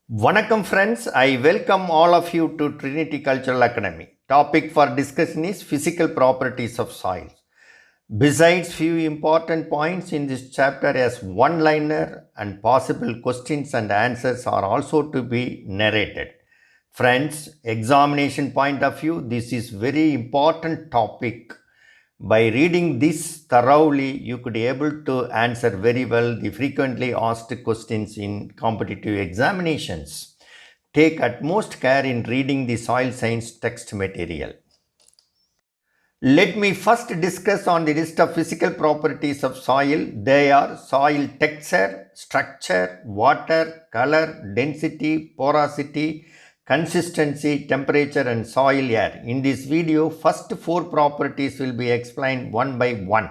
Vanakkam friends, I welcome all of you to Trinity Cultural Academy. Topic for discussion is physical properties of soil. Besides few important points in this chapter as one-liner and possible questions and answers are also to be narrated. Friends, examination point of view, this is very important topic. By reading this thoroughly, you could be able to answer very well the frequently asked questions in competitive examinations. Take utmost care in reading the soil science text material. Let me first discuss on the list of physical properties of soil. They are soil texture, structure, water, color, density, porosity, consistency, temperature and soil air. In this video, first four properties will be explained one by one.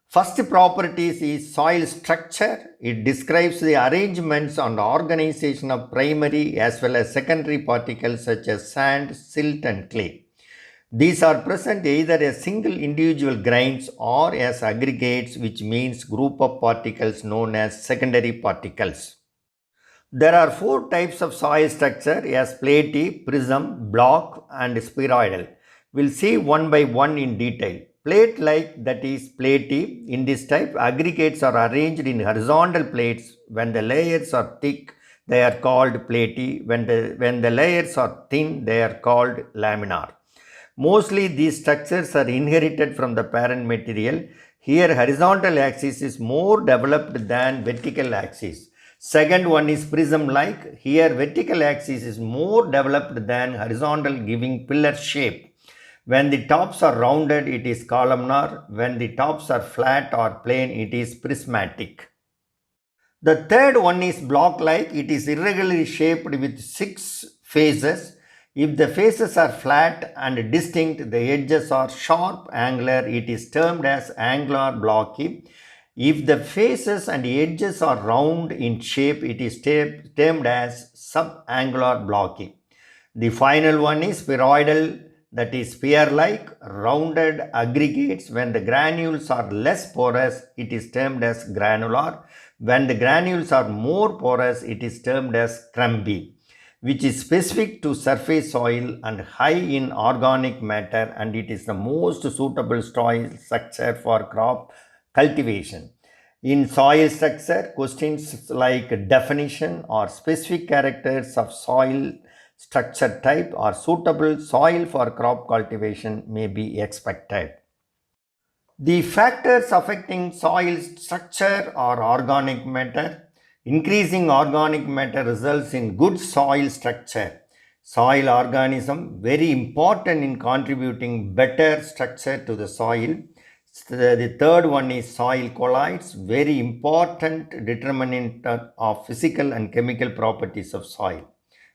First properties is soil structure. It describes the arrangements and organization of primary as well as secondary particles such as sand, silt and clay. These are present either as single individual grains or as aggregates, which means group of particles known as secondary particles. There are four types of soil structure as platy, prism, block and spheroidal. We'll see one by one in detail. Plate-like, that is platy. In this type, aggregates are arranged in horizontal plates. When the layers are thick, they are called platy. When the layers are thin, they are called laminar. Mostly these structures are inherited from the parent material. Here horizontal axis is more developed than vertical axis. Second one is prism-like. Here vertical axis is more developed than horizontal, giving pillar shape. When the tops are rounded, it is columnar. When the tops are flat or plain, it is prismatic. The third one is block-like. It is irregularly shaped with 6 faces. If the faces are flat and distinct, the edges are sharp angular, it is termed as angular blocky. If the faces and edges are round in shape, it is termed as subangular blocky. The final one is spheroidal, that is sphere-like, rounded aggregates. When the granules are less porous, it is termed as granular. When the granules are more porous, it is termed as crumbly, which is specific to surface soil and high in organic matter, and it is the most suitable soil structure for crop cultivation. In soil structure, questions like definition or specific characters of soil structure type or suitable soil for crop cultivation may be expected. The factors affecting soil structure are organic matter. Increasing organic matter results in good soil structure. Soil organism very important in contributing better structure to the soil. The third one is soil colloids, very important determinant of physical and chemical properties of soil.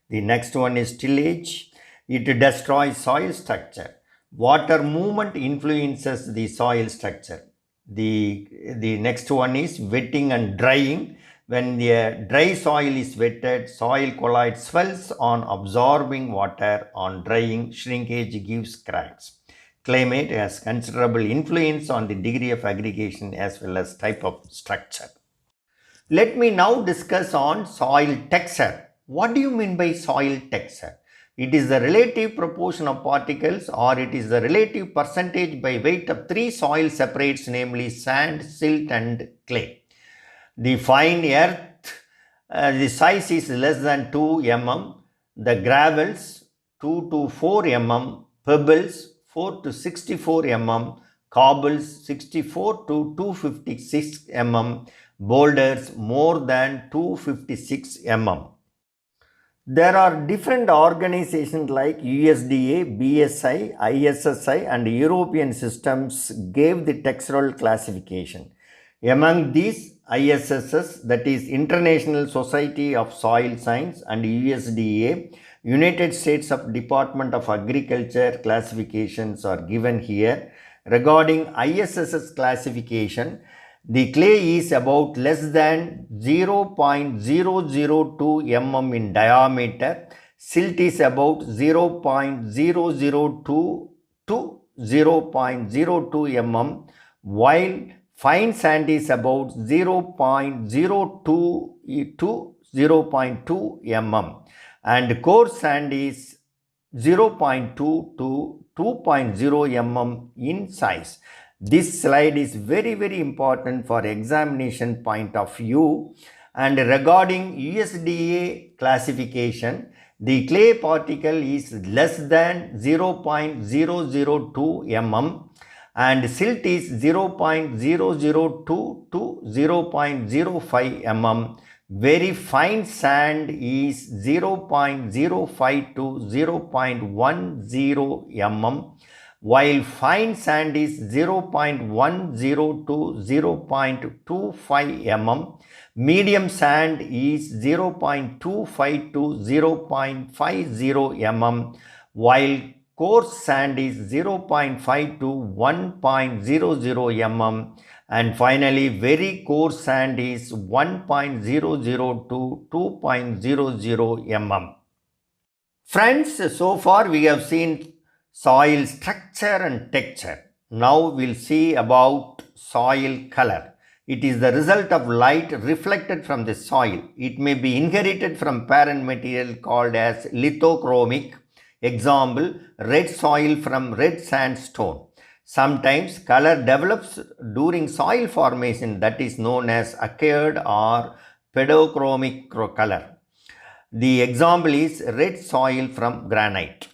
The next one is tillage. It destroys soil structure. Water movement influences the soil structure. The next one is wetting and drying. When the dry soil is wetted, soil colloid swells on absorbing water. On drying, shrinkage gives cracks. Climate has considerable influence on the degree of aggregation as well as type of structure. Let me now discuss on soil texture. What do you mean by soil texture? It is the relative proportion of particles, or it is the relative percentage by weight of 3 soil separates, namely sand, silt and clay. The fine earth, the size is less than 2 mm. The gravels 2 to 4 mm. Pebbles 4 to 64 mm. Cobbles 64 to 256 mm. Boulders more than 256 mm. There are different organizations like USDA, BSI, ISSI and European systems gave the textural classification. Among these, ISSS, that is International Society of Soil Science, and USDA, United States of Department of Agriculture classifications are given here. Regarding ISSS classification, the clay is about less than 0.002 mm in diameter. Silt is about 0.002 to 0.02 mm, while fine sand is about 0.02 to 0.2 mm, and coarse sand is 0.2 to 2.0 mm in size. This slide is very important for examination point of view. And regarding USDA classification, the clay particle is less than 0.002 mm and silt is 0.002 to 0.05 mm. Very fine sand is 0.05 to 0.10 mm, while fine sand is 0.10 to 0.25 mm. Medium sand is 0.25 to 0.50 mm, while coarse sand is 0.5 to 1.00 mm, and finally very coarse sand is 1.00 to 2.00 mm. Friends, so far we have seen soil structure and texture. Now we'll see about soil color. It is the result of light reflected from the soil. It may be inherited from parent material called as lithochromic. Example, red soil from red sandstone. Sometimes color develops during soil formation, that is known as acquired or pedochromic color. The example is red soil from granite.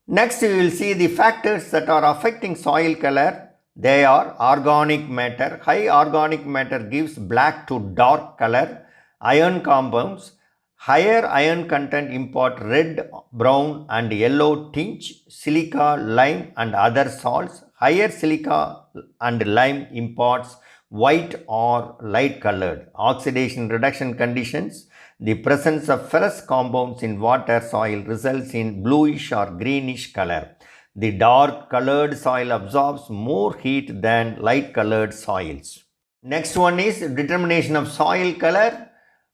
Next, we will see the factors that are affecting soil color. They are organic matter. High organic matter gives black to dark color. Iron compounds. Higher iron content impart red, brown and yellow tinge. Silica, lime and other salts. Higher silica and lime imparts white or light colored. Oxidation reduction conditions. The presence of ferrous compounds in water soil results in bluish or greenish color. The dark colored soil absorbs more heat than light colored soils. Next one is determination of soil color,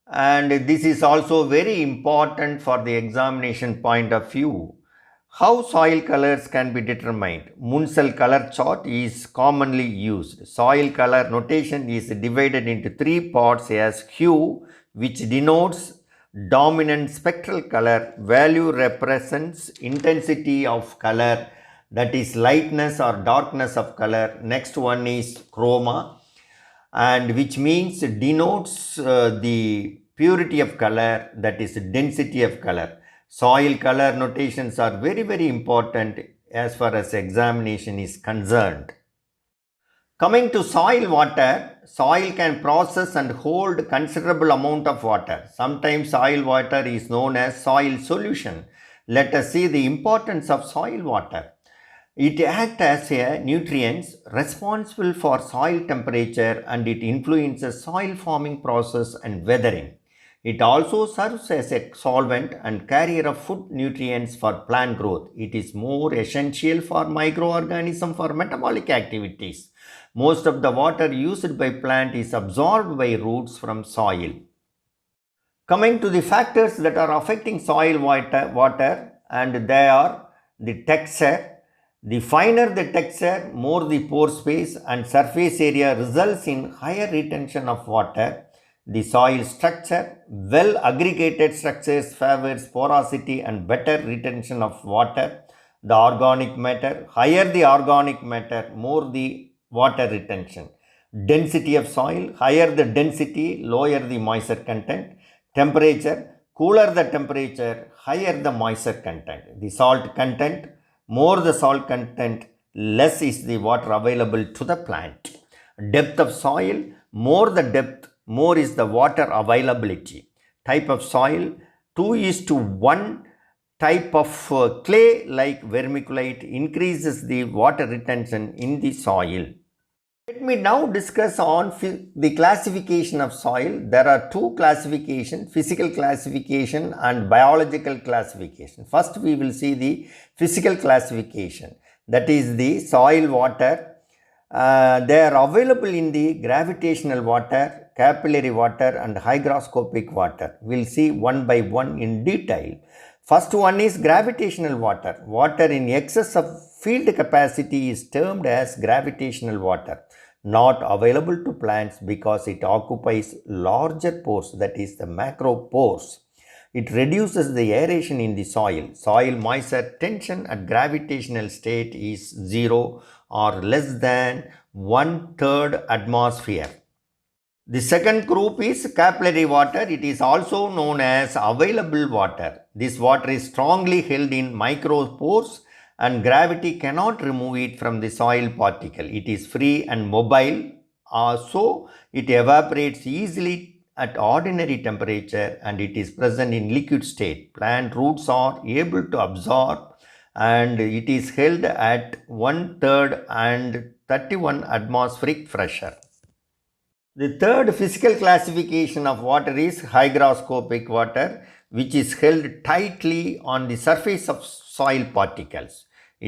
and this is also very important for the examination point of view. How soil colors can be determined? Munsell color chart is commonly used. Soil color notation is divided into three parts as hue, which denotes dominant spectral color. Value represents intensity of color, that is lightness or darkness of color. Next one is chroma, and which means denotes the purity of color, that is density of color. Soil color notations are very important as far as examination is concerned. Coming to soil water, soil can process and hold considerable amount of water. Sometimes soil water is known as soil solution. Let us see the importance of soil water. It acts as a nutrient responsible for soil temperature and it influences soil forming process and weathering. It also serves as a solvent and carrier of food nutrients for plant growth. It is more essential for microorganisms for metabolic activities. Most of the water used by plant is absorbed by roots from soil. Coming to the factors that are affecting soil water, and they are the texture. The finer the texture, more the pore space and surface area results in higher retention of water. The soil structure, well aggregated structures favors porosity and better retention of water. The organic matter, higher the organic matter, more the water retention. Density of soil, higher the density, lower the moisture content. Temperature, cooler the temperature, higher the moisture content. The salt content, more the salt content, less is the water available to the plant. Depth of soil, more the depth, more is the water availability. Type of soil, 2:1 type of clay like vermiculite increases the water retention in the soil. Let me now discuss on the classification of soil. There are two classifications, physical classification and biological classification. First, we will see the physical classification, that is the soil water. They are available in the gravitational water, capillary water and hygroscopic water. We'll see one by one in detail. First one is gravitational water. Water in excess of field capacity is termed as gravitational water, not available to plants because it occupies larger pores, that is the macropores. It reduces the aeration in the soil. Soil moisture tension at gravitational state is 0 or less than 1/3 atmosphere. The second group is capillary water. It is also known as available water. This water is strongly held in micropores and gravity cannot remove it from the soil particle. It is free and mobile, so it evaporates easily at ordinary temperature and it is present in liquid state. Plant roots are able to absorb and it is held at 1/3 and 31 atmospheric pressure. The third physical classification of water is hygroscopic water, which is held tightly on the surface of soil particles.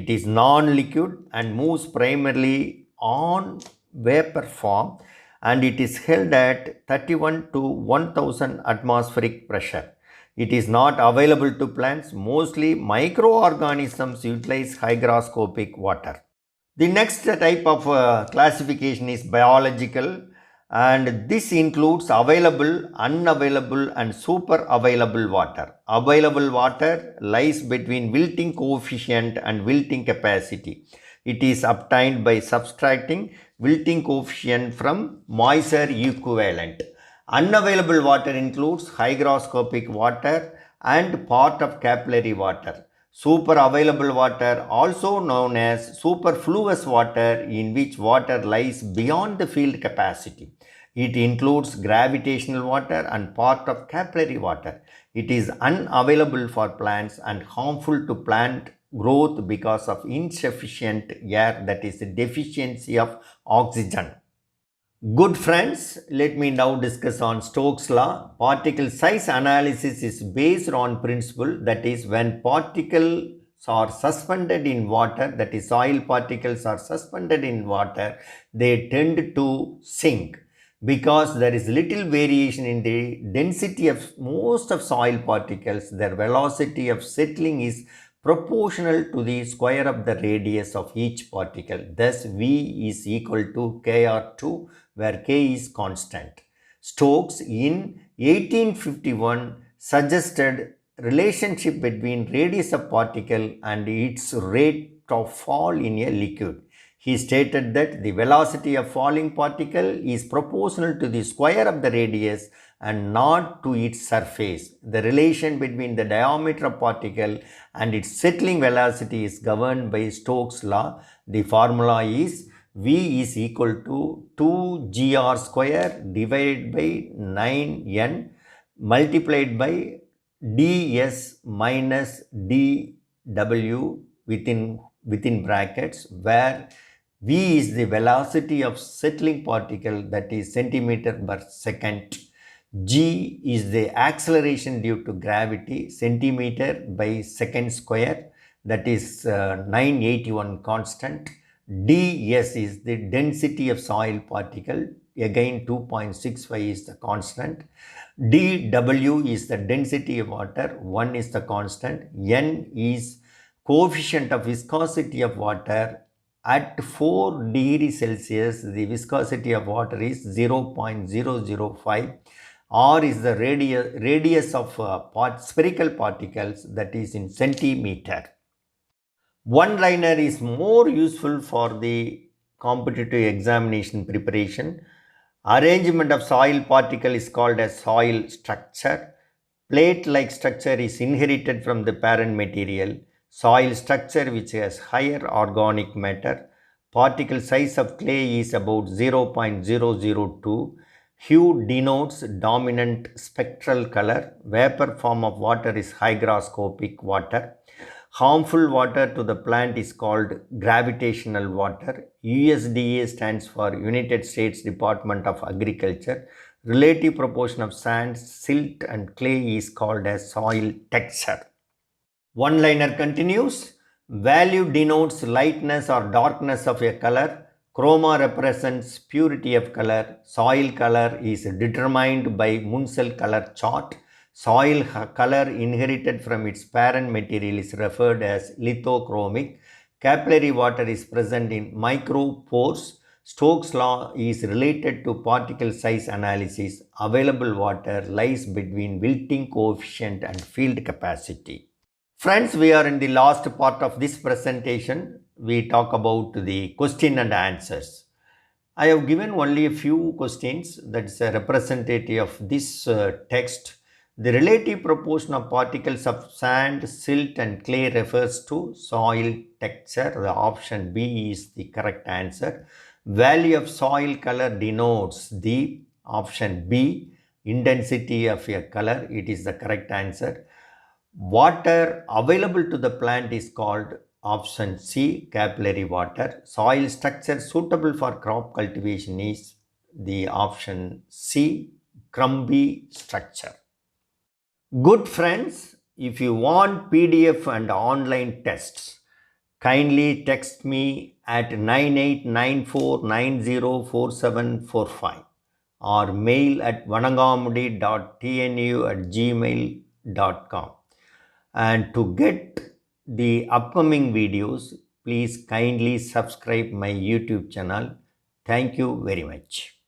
It is non-liquid and moves primarily on vapor form and it is held at 31 to 1000 atmospheric pressure. It is not available to plants. Mostly microorganisms utilize hygroscopic water. The next type of classification is biological, and this includes available, unavailable and super available water. Available water lies between wilting coefficient and wilting capacity. It is obtained by subtracting wilting coefficient from moisture equivalent. Unavailable water includes hygroscopic water and part of capillary water. Super available water, also known as superfluous water, in which water lies beyond the field capacity. It includes gravitational water and part of capillary water. It is unavailable for plants and harmful to plant growth because of insufficient air, that is the deficiency of oxygen. Good friends, let me now discuss on Stokes' law. Particle size analysis is based on principle, that is when particles are suspended in water, that is soil particles are suspended in water, they tend to sink. Because there is little variation in the density of most of soil particles, their velocity of settling is proportional to the square of the radius of each particle. Thus, V is equal to Kr2, where K is constant. Stokes in 1851 suggested relationship between radius of particle and its rate of fall in a liquid. He stated that the velocity of falling particle is proportional to the square of the radius and not to its surface. The relation between the diameter of particle and its settling velocity is governed by Stokes' law. The formula is V is equal to 2gr square divided by 9n multiplied by ds minus dw within brackets, where V is the velocity of settling particle, that is centimeter per second. G is the acceleration due to gravity, centimeter by second square, that is 981 constant. ds is the density of soil particle, again 2.65 is the constant. dw is the density of water, 1 is the constant. N is coefficient of viscosity of water. At 4 degrees Celsius, the viscosity of water is 0.005. R is the radius of spherical particles, that is in centimeter. One-liner is more useful for the competitive examination preparation. Arrangement of soil particle is called as soil structure. Plate-like structure is inherited from the parent material. Soil structure which has higher organic matter. Particle size of clay is about 0.002. Hue denotes dominant spectral color. Vapor form of water is hygroscopic water. Harmful water to the plant is called gravitational water. USDA stands for United States Department of Agriculture. Relative proportion of sand, silt and clay is called as soil texture. One-liner continues. Value denotes lightness or darkness of a color. Chroma represents purity of color. Soil color is determined by Munsell color chart. Soil color inherited from its parent material is referred as lithochromic. Capillary water is present in micropores. Stokes' law is related to particle size analysis. Available water lies between wilting coefficient and field capacity. Friends, we are in the last part of this presentation. We talk about the question and answers. I have given only a few questions that's a representative of this text. The relative proportion of particles of sand, silt and clay refers to soil texture. The option B is the correct answer. Value of soil color denotes the option B, intensity of a color. It is the correct answer. Water available to the plant is called option C, capillary water. Soil structure suitable for crop cultivation is the option C, crumbly structure. Good friends, if you want PDF and online tests, kindly text me at 9894904745 or mail at vanangamudi.tnu@gmail.com. And to get the upcoming videos, please kindly subscribe my YouTube channel. Thank you very much.